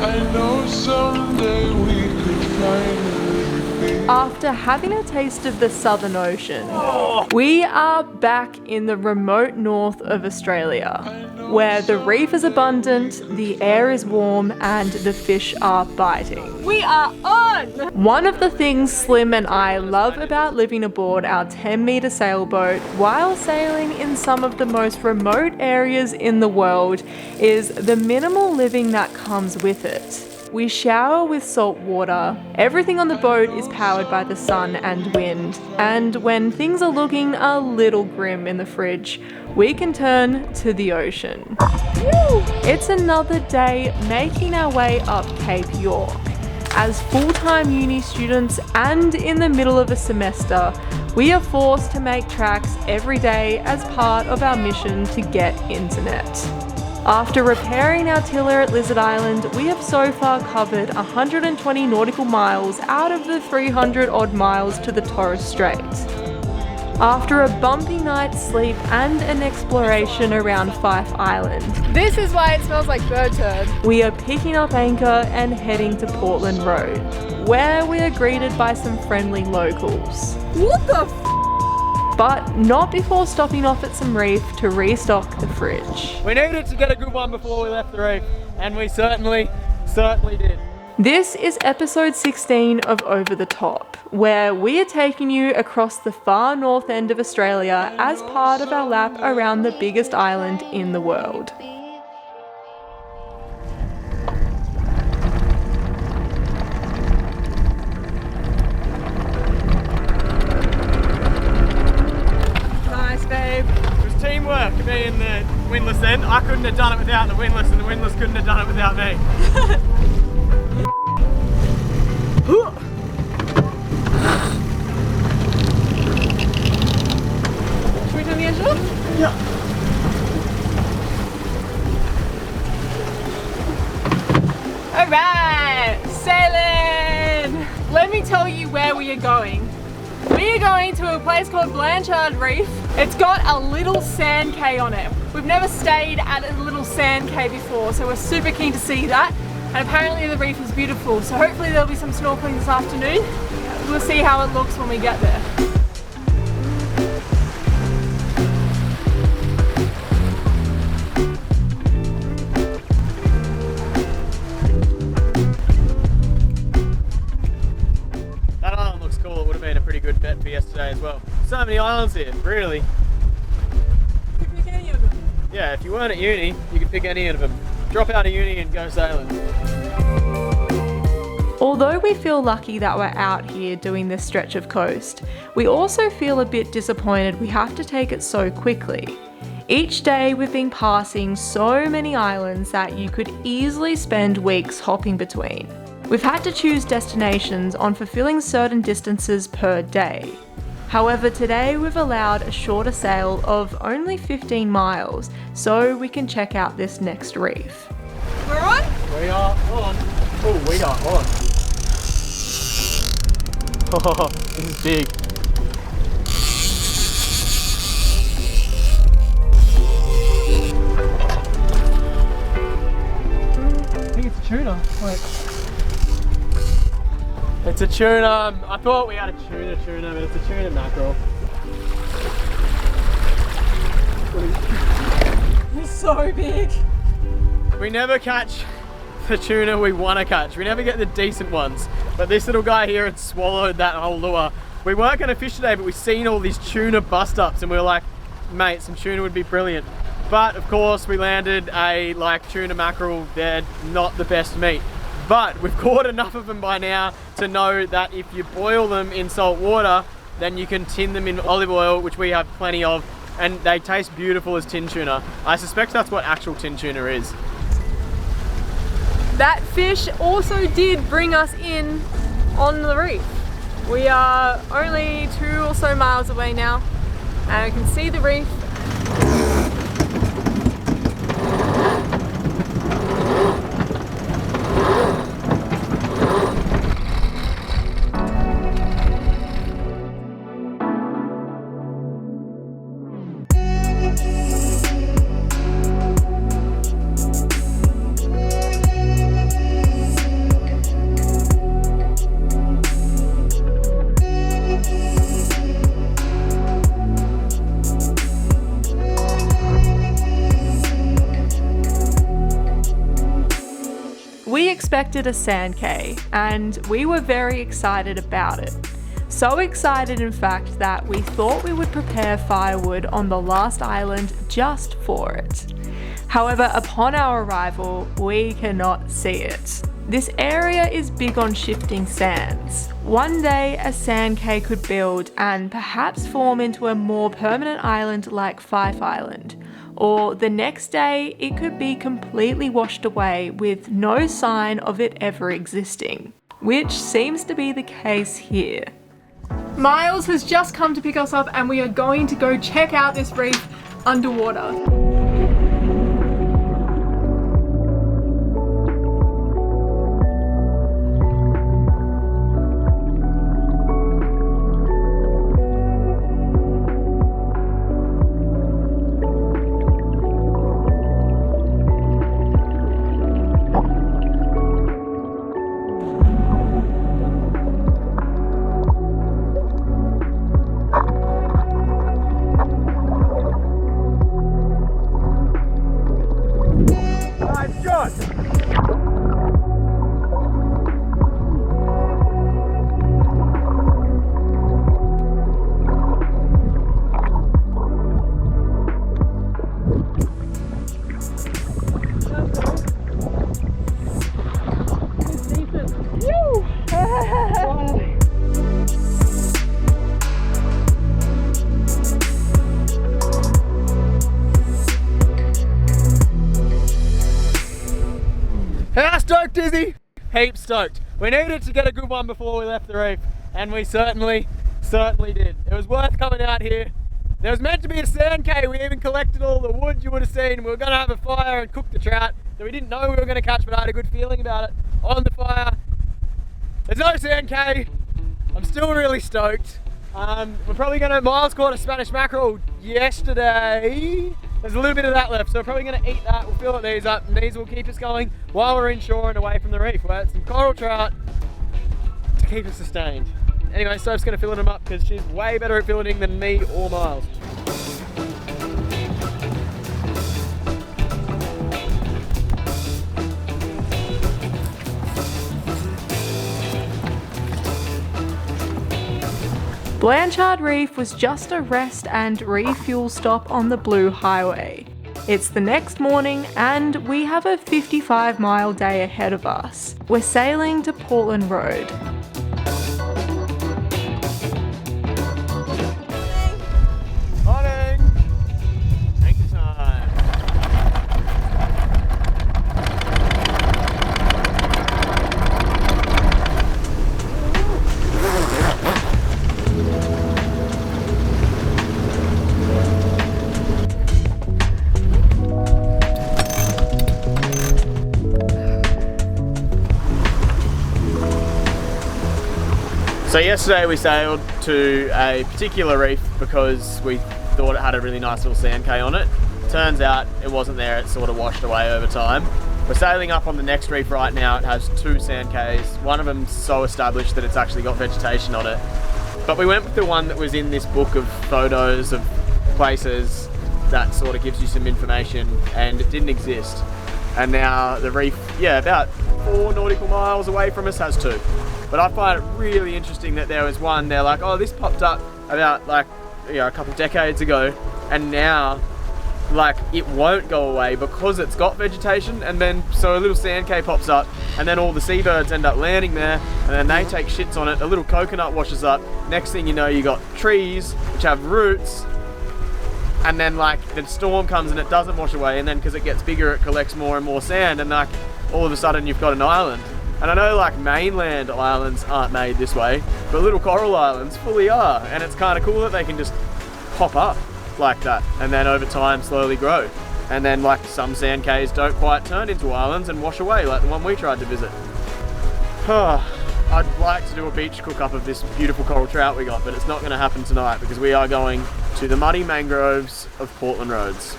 I know someday we could finally be. After having a taste of the Southern Ocean, we are back in the remote north of Australia, where the reef is abundant, the air is warm, and the fish are biting. We are on! One of the things Slim and I love about living aboard our 10-meter sailboat while sailing in some of the most remote areas in the world is the minimal living that comes with it. We shower with salt water, everything on the boat is powered by the sun and wind, and when things are looking a little grim in the fridge, we can turn to the ocean. It's another day making our way up Cape York. As full-time uni students and in the middle of a semester, we are forced to make tracks every day as part of our mission to get internet. After repairing our tiller at Lizard Island, we have so far covered 120 nautical miles out of the 300 odd miles to the Torres Strait. After a bumpy night's sleep and an exploration around Fife Island, This is why it smells like bird turd. we are picking up anchor and heading to Portland Road, where we are greeted by some friendly locals. What the But not before stopping off at some Reef to restock the fridge. We needed to get a good one before we left the reef, and we certainly did. This is episode 16 of Over the Top, where we are taking you across the far north end of Australia as part of our lap around the biggest island in the world. Nice, babe. It was teamwork, me and the windlass end. I couldn't have done it without the windlass, and the windlass couldn't have done it without me. Should we turn the engine off? Yeah. Alright, sailing! Let me tell you where we are going. We are going to a place called Blanchard Reef. It's got a little sand cay on it. We've never stayed at a little sand cay before, so we're super keen to see that. And apparently the reef is beautiful, so hopefully there'll be some snorkeling this afternoon. We'll see how it looks when we get there. That island looks cool. It would have been a pretty good bet for yesterday as well. So many islands here, really. Could pick any of them. Yeah, if you weren't at uni, you could pick any of them. Drop out of uni and go sailing. Although we feel lucky that we're out here doing this stretch of coast, we also feel a bit disappointed we have to take it so quickly. Each day we've been passing so many islands that you could easily spend weeks hopping between. We've had to choose destinations on fulfilling certain distances per day. However, today we've allowed a shorter sail of only 15 miles so we can check out this next reef. We're on? We are on. Oh, we are on. Oh, this is big. I think it's a tuna. Wait. It's a tuna. I thought we had a tuna, but it's a tuna mackerel. It's so big. We never catch the tuna we want to catch. We never get the decent ones. But this little guy here had swallowed that whole lure. We weren't going to fish today, but we've seen all these tuna bust-ups and we were like, mate, some tuna would be brilliant. But of course we landed a tuna mackerel. They're not the best meat. But we've caught enough of them by now to know that if you boil them in salt water, then you can tin them in olive oil, which we have plenty of, and they taste beautiful as tin tuna. I suspect that's what actual tin tuna is. That fish also did bring us in on the reef. We are only 2 or so miles away now, and we can see the reef. We expected a sand K, and we were very excited about it. So excited, in fact, that we thought we would prepare firewood on the last island just for it. However, upon our arrival, we cannot see it. This area is big on shifting sands. One day, a sand K could build and perhaps form into a more permanent island like Fife Island. Or the next day, it could be completely washed away with no sign of it ever existing, which seems to be the case here. Miles has just come to pick us up and we are going to go check out this reef underwater. How stoked is he? Heap stoked. We needed to get a good one before we left the reef, and we certainly did. It was worth coming out here. There was meant to be a sand K. We even collected all the wood you would have seen. We were going to have a fire and cook the trout that we didn't know we were going to catch, but I had a good feeling about it. On the fire. There's no sand K. I'm still really stoked. We're probably going to, Miles caught a Spanish mackerel yesterday. There's a little bit of that left, so we're probably going to eat that. We'll fill these up, and these will keep us going while we're inshore and away from the reef. We'll add some coral trout to keep us sustained. Anyway, Soph's going to fill them up because she's way better at filleting than me or Miles. Blanchard Reef was just a rest and refuel stop on the Blue Highway. It's the next morning and we have a 55-mile day ahead of us. We're sailing to Portland Road. Morning! Anchor time. So yesterday we sailed to a particular reef because we thought it had a really nice little sand K on it. Turns out it wasn't there, it sort of washed away over time. We're sailing up on the next reef right now. It has 2 sand Ks. One of them's so established that it's actually got vegetation on it. But we went with the one that was in this book of photos of places that sort of gives you some information, and it didn't exist. And now the reef, yeah, about 4 nautical miles away from us has 2. But I find it really interesting that there was one, they're like, oh, this popped up about like, you know, a couple decades ago, and now like it won't go away because it's got vegetation. And then so a little sand K pops up, and then all the seabirds end up landing there, and then they take shits on it. A little coconut washes up. Next thing you know, you got trees which have roots, and then like the storm comes and it doesn't wash away, and then because it gets bigger it collects more and more sand, and like all of a sudden you've got an island. And I know like mainland islands aren't made this way, but little coral islands fully are, and it's kind of cool that they can just pop up like that and then over time slowly grow. And then like some sand Ks don't quite turn into islands and wash away like the one we tried to visit. I'd like to do a beach cook-up of this beautiful coral trout we got, but it's not going to happen tonight because we are going to the muddy mangroves of Portland Roads.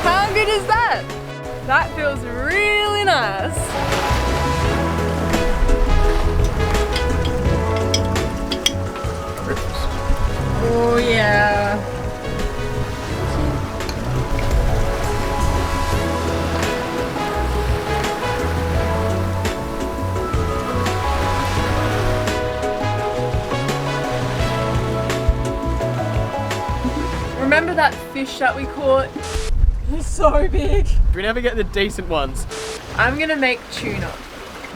How good is that? That feels really nice. Oh yeah. Remember that fish that we caught? It's so big. We never get the decent ones. I'm gonna make tuna.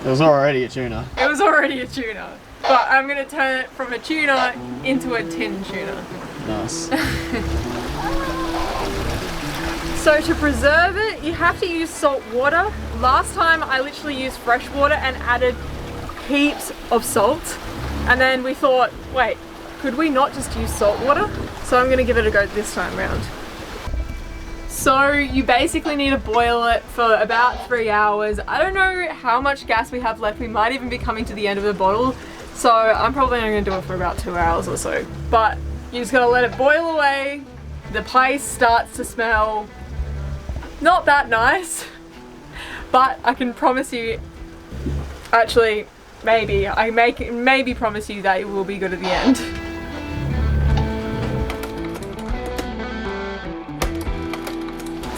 It was already a tuna. It was already a tuna, but I'm gonna turn it from a tuna into a tin tuna. Nice. So to preserve it, you have to use salt water. Last time I literally used fresh water and added heaps of salt. And then we thought, wait, could we not just use salt water? So I'm gonna give it a go this time round. So you basically need to boil it for about 3 hours. I don't know how much gas we have left. We might even be coming to the end of the bottle. So I'm probably only gonna do it for about 2 hours or so. But you just gotta let it boil away. The place starts to smell not that nice, but I can promise you, actually, maybe promise you that it will be good at the end.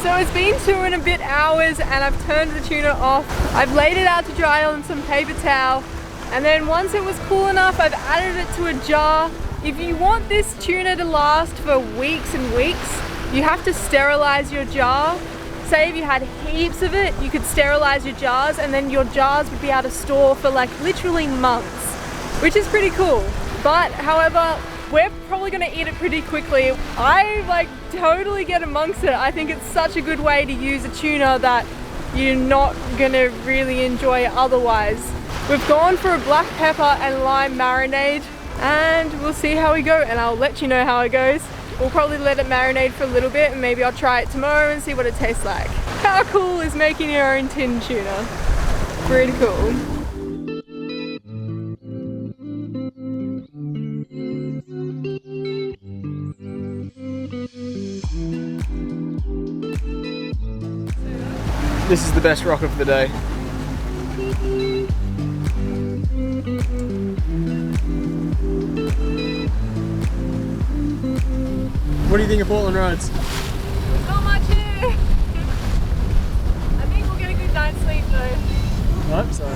So it's been 2 and a bit hours and I've turned the tuna off. I've laid it out to dry on some paper towel, and then once it was cool enough, I've added it to a jar. If you want this tuna to last for weeks and weeks, you have to sterilize your jar. Say if you had heaps of it, you could sterilize your jars, and then your jars would be able to store for like literally months, which is pretty cool. But however, we're probably gonna eat it pretty quickly. I like totally get amongst it. I think it's such a good way to use a tuna that you're not gonna really enjoy otherwise. We've gone for a black pepper and lime marinade, and we'll see how we go, and I'll let you know how it goes. We'll probably let it marinate for a little bit, and maybe I'll try it tomorrow and see what it tastes like. How cool is making your own tin tuna? Pretty cool. This is the best rocket for the day. What do you think of Portland roads? There's not much here. I think we'll get a good night's sleep though. I hope so.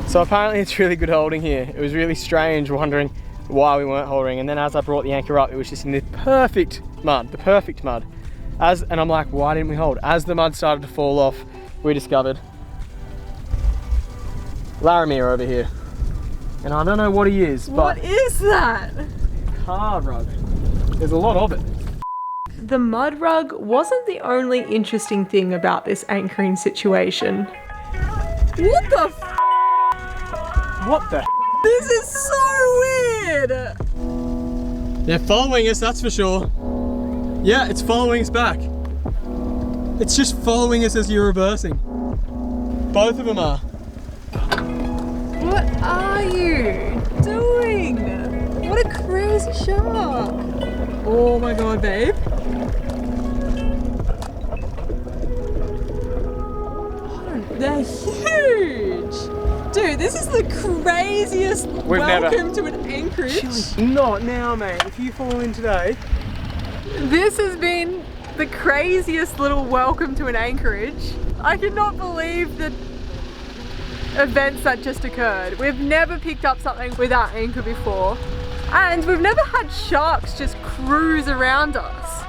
So apparently it's really good holding here. It was really strange wondering why we weren't holding, and then as I brought the anchor up, it was just in the perfect mud. And I'm like, why didn't we hold? As the mud started to fall off, we discovered Laramie over here. And I don't know what he is, but What is that? car rug. There's a lot of it. The mud rug wasn't the only interesting thing about this anchoring situation. What the f? What the? This is so weird! They're following us, that's for sure. Yeah, it's following us back. It's just following us as you're reversing. Both of them are. What are you doing? What a crazy shark! Oh my god, babe. They're huge! Dude, this is the craziest welcome to an anchorage. Not now, mate. If you follow in today. This has been the craziest little welcome to an anchorage. I cannot believe the events that just occurred. We've never picked up something without anchor before. And we've never had sharks just cruise around us.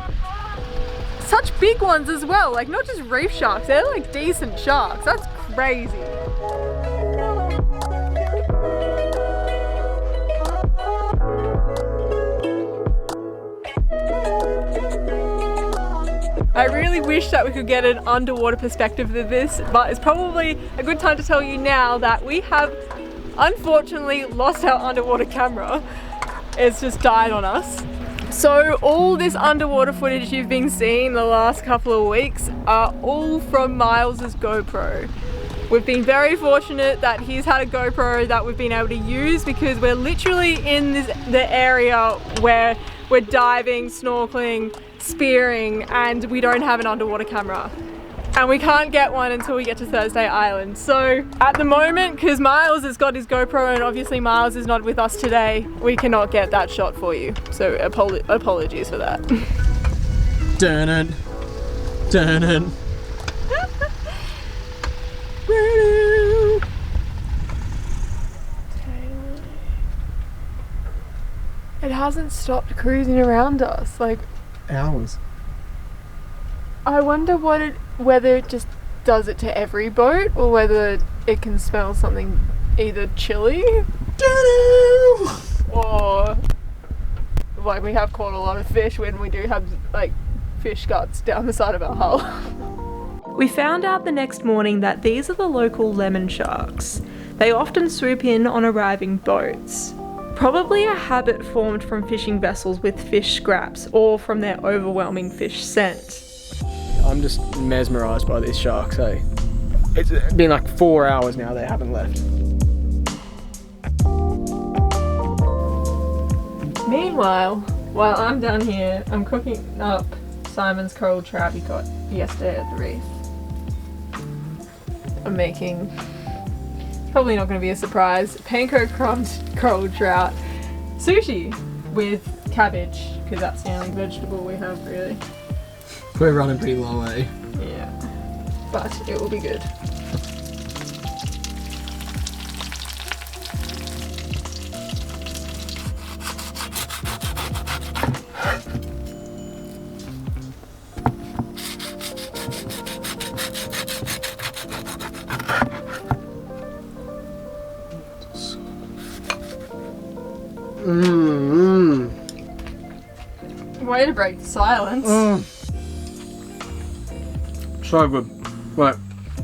Such big ones as well, like not just reef sharks, they're like decent sharks. That's crazy. I really wish that we could get an underwater perspective of this, but it's probably a good time to tell you now that we have unfortunately lost our underwater camera. It's just died on us. So all this underwater footage you've been seeing the last couple of weeks are all from Miles's GoPro. We've been very fortunate that he's had a GoPro that we've been able to use because we're literally in the area where we're diving, snorkeling, spearing, and we don't have an underwater camera. And we can't get one until we get to Thursday Island. So at the moment, because Miles has got his GoPro and obviously Miles is not with us today, we cannot get that shot for you. So apologies for that. Dun-dun. Dun-dun. It hasn't stopped cruising around us. Like, Hours. I wonder whether it just does it to every boat or whether it can smell something either chili or like we have caught a lot of fish when we do have like fish guts down the side of our hull. We found out the next morning that these are the local lemon sharks. They often swoop in on arriving boats. Probably a habit formed from fishing vessels with fish scraps or from their overwhelming fish scent. I'm just mesmerised by these sharks, eh? It's been like 4 hours now they haven't left. Meanwhile, while I'm down here, I'm cooking up Simon's coral trout he got yesterday at the reef. I'm making, probably not going to be a surprise, panko crumbed coral trout sushi with cabbage, because that's the only vegetable we have really. We're running pretty low, eh? Yeah, but it will be good. Way to break the silence. So good. Right,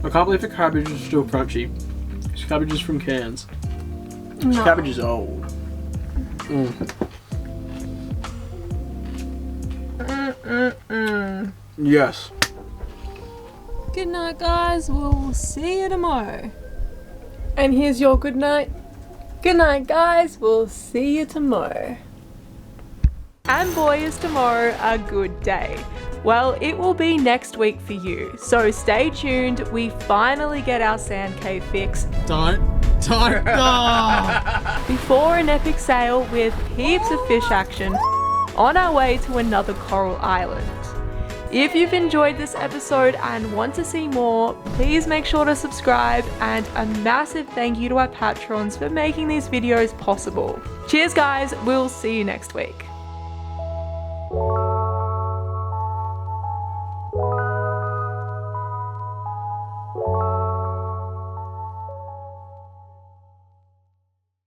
I can't believe the cabbage is still crunchy. This cabbage is from cans. This No. cabbage is old. Yes. Good night, guys. We'll see you tomorrow. And here's your good night. Good night, guys. We'll see you tomorrow. And boy, is tomorrow a good day. Well, it will be next week for you, so stay tuned. We finally get our sand cave fix Don't. before an epic sail with heaps of fish action on our way to another coral island. If you've enjoyed this episode and want to see more, please make sure to subscribe, and a massive thank you to our patrons for making these videos possible. Cheers guys, we'll see you next week.